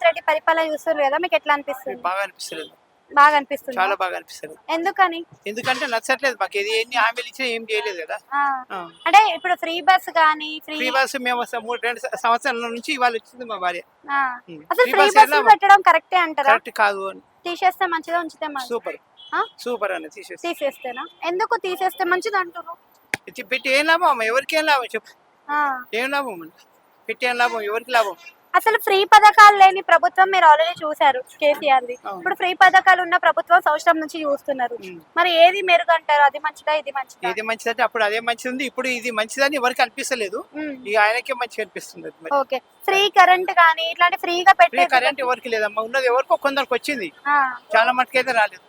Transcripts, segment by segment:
రెడ్డి పరిపాలన చూస్తున్నారు కదా, మీకు ఎట్లా అనిపిస్తుంది? బాగా అనిపిస్తలేదు, బాగా అనిపిస్తుంది. చాలా బాగా అనిపిస్తలేదు. ఎందుకని? ఎందుకంటే నచ్చట్లేదు మాకు, ఇది ఎన్ని హామీలు ఇచ్చినా ఏం చేయలేదు కదా. ఆ, ఆ. అంటే ఇప్పుడు ఫ్రీ బస్ గానీ ఫ్రీ ఫ్రీ బస్ మేము 2 సంవత్సరాల నుంచి ఇవాళ వచ్చింది మా భార్య. అసలు ఫ్రీ ఫ్రీ బస్ బస్సులు పెట్టడం కరెక్టే అంటారా? కరెక్ట్ కాదు అని. తీసేస్తే మంచిదా ఉంచితే మంచిదా? సూపర్ సూపర్ అని తీసేసి తీసేస్తేనా? ఎందుకు తీసేస్తే మంచిది అంటారు? పెట్టి ఏం లాభం అమ్మ, ఎవరికి ఏం లాభం చెప్పు, ఆ, ఏం లాభం అమ్మ? పెట్టి ఏం లాభం, ఎవరికి లాభం? అసలు ఫ్రీ పథకాలు లేని ప్రభుత్వం మీరు ఆల్రెడీ చూసారు కేసీఆర్ది. అవును. ఇప్పుడు ఫ్రీ పథకాలు ఉన్న ప్రభుత్వం సంవత్సరం నుంచి చూస్తున్నారు. మరి ఏది మెరుగంటారు? అది మంచిదా ఇది మంచిదా? ఏది మంచిదంటే అప్పుడు అదే మంచిది ఉంది, ఇప్పుడు ఇది మంచిదని ఎవరికి అనిపిస్తలేదు. ఇక ఆయనకే మంచిగా అనిపిస్తుంది అది. మరి ఓకే, ఫ్రీ కరెంట్ కానీ ఇట్లాంటి ఫ్రీగా ఫ్రీ పెట్టే కరెంట్ ఎవరికి లేదమ్మా, ఉన్నది ఎవరికో కొందరికి వచ్చింది, ఆ, చాలా మటుకైతే రాలేదు.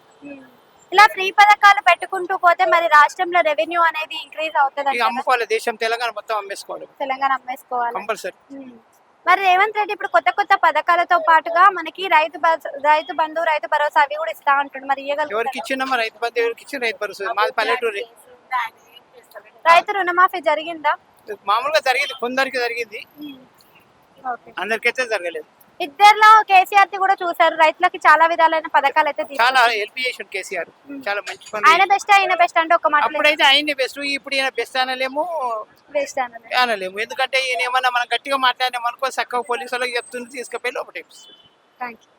ఇలా ఫ్రీ పథకాలు పెట్టుకుంటూ పోతే మరి రాష్ట్రంలో రెవెన్యూ అనేది ఇంక్రీజ్ అవుతుంది ఇక అమ్ముకోవాలి, దేశం తెలంగాణ మొత్తం అమ్మేసుకోవాలి తెలంగాణ అమ్మేసుకోవాలి. కంపల్సరీ. మరి రేవంత్ రెడ్డి ఇప్పుడు కొత్త కొత్త పథకాలతో పాటుగా మనకి రైతు బంధు, రైతు భరోసా అవి కూడా ఇస్తా అంటుండు. మరి ఎవరికి ఇవ్వగలుగుతారా? ఇచ్చినమ్మా రైతు బంధు, ఎవరికి ఇచ్చిన రైతు భరోసా? మాది పల్లెటూరు, రైతు రుణమాఫీ జరిగిందా? మామూలుగా జరిగింది, కొందరికి జరిగింది, ఓకే, అందరికైతే జరగలేదు. ఇద్దరిలో కేసీఆర్ ది కూడా చూసారు, రైతులకి చాలా విధాలైన పథకాలు అయితే చాలా హెల్ప్ చేసాడు కేసీఆర్, చాలా మంచి పని. ఆయన బెస్ట్ ఆయన బెస్ట్ అంటే ఒక మాట అప్పుడైతే ఆయన్ని బెస్ట్, ఇప్పుడు ఈయన బెస్ట్ అనలేము బెస్ట్ అన్నది. అనలేము. ఎందుకంటే ఈయన ఏమన్నా మనం గట్టిగా మాట్లాడినాం అనుకో, చక్కగా పోలీసు వాళ్ళకి చెప్తుంది, తీసుకుపోయి లోపల థ్యాంక్ యూ.